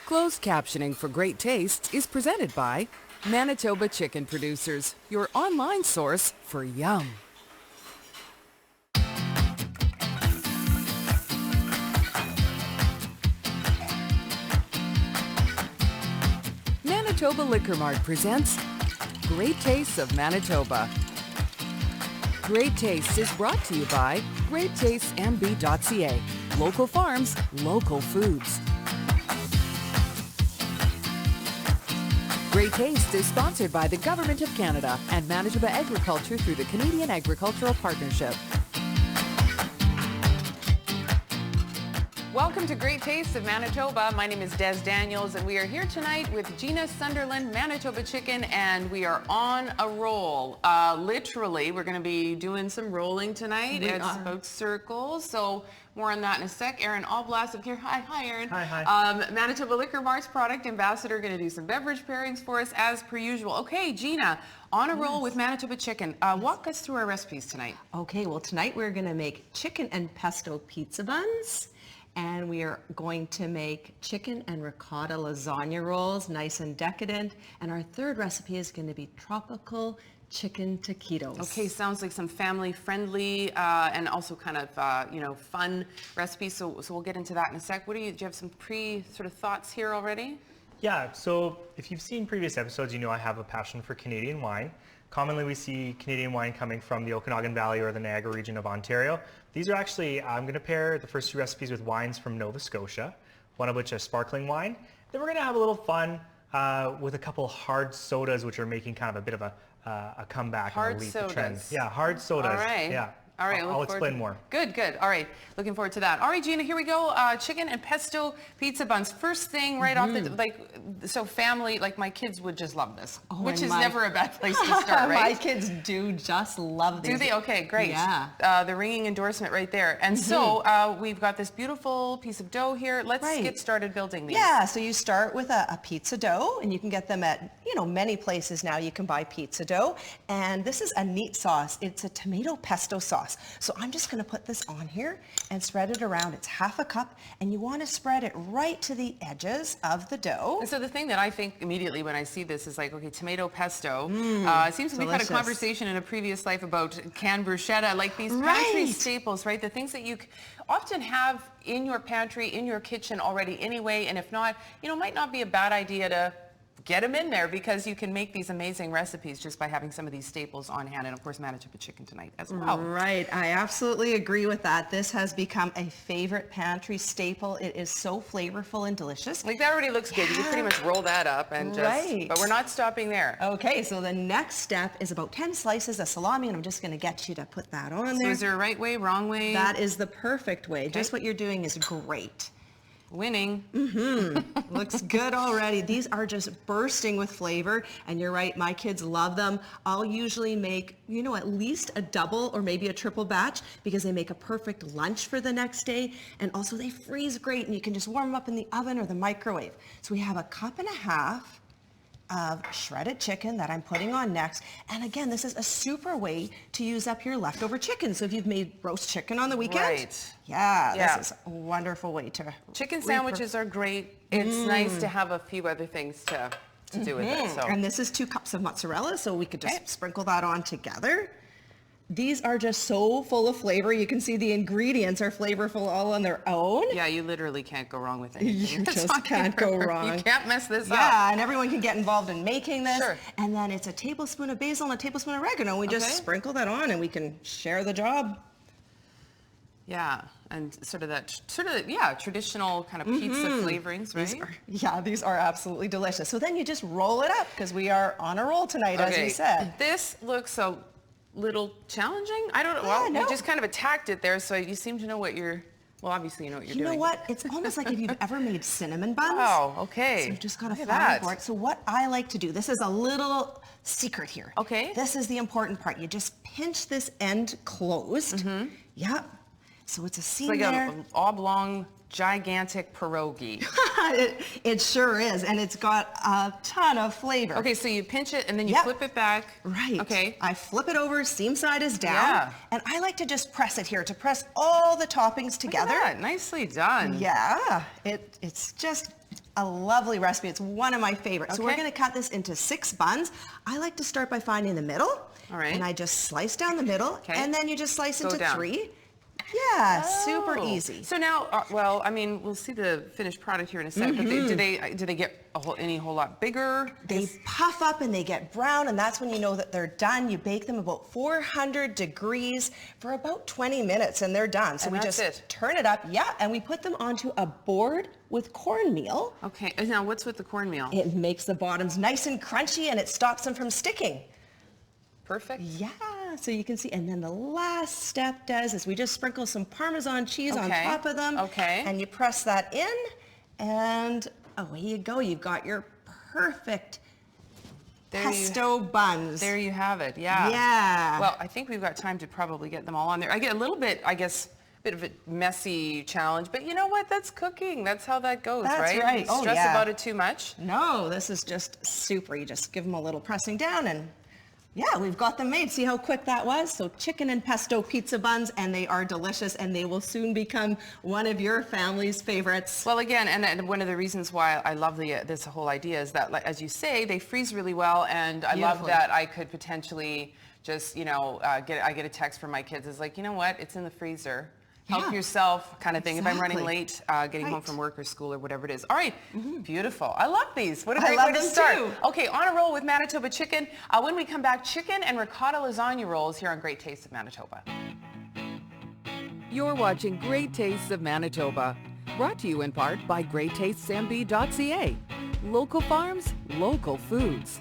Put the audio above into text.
Closed captioning for great tastes is presented by Manitoba Chicken Producers, your online source for yum. Manitoba Liquor Mart presents Great Tastes of Manitoba. Great Tastes is brought to you by GreatTastesMB.ca. Local farms, local foods. Great Taste is sponsored by the Government of Canada and Manitoba Agriculture through the Canadian Agricultural Partnership. Welcome to Great Tastes of Manitoba. My name is Des Daniels, and we are here tonight with Gina Sunderland, Manitoba Chicken, and we are on a roll. Literally, we're going to be doing some rolling tonight. It's about circles, so more on that in a sec. Aaron Alblas here. Hi, Aaron. Hi. Manitoba Liquor Mart's product ambassador, going to do some beverage pairings for us as per usual. Okay, Gina, on a roll with Manitoba Chicken. Walk us through our recipes tonight. Okay, well tonight we're going to make chicken and pesto pizza buns. And we are going to make chicken and ricotta lasagna rolls, nice and decadent. And our third recipe is going to be tropical chicken taquitos. Okay, sounds like some family-friendly and also kind of fun recipes. So we'll get into that in a sec. Do you have some sort of thoughts here already? Yeah. So if you've seen previous episodes, you know I have a passion for Canadian wine. Commonly, we see Canadian wine coming from the Okanagan Valley or the Niagara region of Ontario. These are actually, I'm going to pair the first two recipes with wines from Nova Scotia, one of which is sparkling wine. Then we're going to have a little fun with a couple hard sodas, which are making kind of a bit of a comeback and lead the trend. Yeah, hard sodas. All right. Yeah. All right, I'll explain more. Good. All right, looking forward to that. All right, Gina, here we go. Chicken and pesto pizza buns. First thing right off the, so family, like my kids would just love this, which is never a bad place to start, right? My kids do just love these. Do they? Okay, great. Yeah. The ringing endorsement right there. And so we've got this beautiful piece of dough here. Let's get started building these. Yeah, so you start with a pizza dough, and you can get them at, many places now you can buy pizza dough. And this is a neat sauce. It's a tomato pesto sauce. So I'm just going to put this on here and spread it around. It's half a cup, and you want to spread it right to the edges of the dough. And so the thing that I think immediately when I see this is like, okay, tomato pesto. It seems like we've had a conversation in a previous life about canned bruschetta, like these pantry staples, right? The things that you often have in your pantry, in your kitchen already anyway, and if not, might not be a bad idea to get them in there because you can make these amazing recipes just by having some of these staples on hand, and of course Manitoba Chicken tonight as well. Right, I absolutely agree with that. This has become a favorite pantry staple. It is so flavorful and delicious. Like that already looks good. You can pretty much roll that up and but we're not stopping there. Okay, so the next step is about 10 slices of salami, and I'm just going to get you to put that on there. So is there a right way, wrong way? That is the perfect way. Okay. Just what you're doing is great. Winning. Looks good already. These are just bursting with flavor, and you're right, my kids love them. I'll usually make, at least a double or maybe a triple batch because they make a perfect lunch for the next day, and also they freeze great, and you can just warm them up in the oven or the microwave. So we have a cup and a half of shredded chicken that I'm putting on next. And again, this is a super way to use up your leftover chicken. So if you've made roast chicken on the weekend, this is a wonderful way to chicken sandwiches are great. It's nice to have a few other things to do with it. So. And this is 2 cups of mozzarella, so we could just sprinkle that on together. These are just so full of flavor. You can see the ingredients are flavorful all on their own. Yeah, you literally can't go wrong with anything. You just can't go wrong. You can't mess this up. Yeah, and everyone can get involved in making this. Sure. And then it's a tablespoon of basil and a tablespoon of oregano. We just sprinkle that on, and we can share the job. Yeah, and traditional kind of pizza flavorings, right? These are absolutely delicious. So then you just roll it up because we are on a roll tonight, as we said. This looks so little challenging. I don't know. You just kind of attacked it there, so you seem to know what you're. Well, obviously you know what you're doing. You know what? It's almost like if you've ever made cinnamon buns. Oh, okay. So you've just got to find for it. So what I like to do, this is a little secret here. Okay. This is the important part. You just pinch this end closed. Yeah. So it's a seam there. It's like an oblong, gigantic pierogi. It sure is, and it's got a ton of flavor. Okay, so you pinch it and then you flip it back. Right. Okay. I flip it over, seam side is down, and I like to just press it here to press all the toppings together. Look at that. Nicely done. Yeah, it's just a lovely recipe. It's one of my favorites. So we're Okay. going to cut this into 6 buns. I like to start by finding the middle. All right. And I just slice down the middle. Okay. And then you just slice Go into down. 3. Yeah, super Oh. easy. So now, well, I mean, we'll see the finished product here in a second, but do they get any whole lot bigger? They puff up and they get brown, and that's when you know that they're done. You bake them about 400 degrees for about 20 minutes, and they're done. So And we that's just it? turn it up, yeah, and we put them onto a board with cornmeal. Okay, and now what's with the cornmeal? It makes the bottoms nice and crunchy, and it stops them from sticking. Perfect. Yeah, so you can see, and then the last step is we just sprinkle some Parmesan cheese on Okay, top of them. okay. And you press that in, and away you go. You've got your perfect pesto buns. There you have it, yeah. Yeah. Well, I think we've got time to probably get them all on there. I get a little bit, I guess, bit of a messy challenge, but you know what? That's cooking. That's how that goes, That's right? right. Don't Oh, stress yeah. about it too much. No, this is just super. You just give them a little pressing down, and yeah, we've got them made. See how quick that was? So chicken and pesto pizza buns, and they are delicious, and they will soon become one of your family's favorites. Well, again, and one of the reasons why I love this whole idea is that, like, as you say, they freeze really well, and I love Beautifully. that I could potentially just, I get a text from my kids. It's like, you know what? It's in the freezer. Help Yeah. yourself, kind of thing. If I'm running Exactly. late, getting home Right. from work or school or whatever it is. All right, beautiful. I love these. What a I great love way to them start. too. Okay, on a roll with Manitoba chicken. When we come back, chicken and ricotta lasagna rolls here on Great Tastes of Manitoba. You're watching Great Tastes of Manitoba, brought to you in part by GreatTastesMB.ca. Local farms, local foods.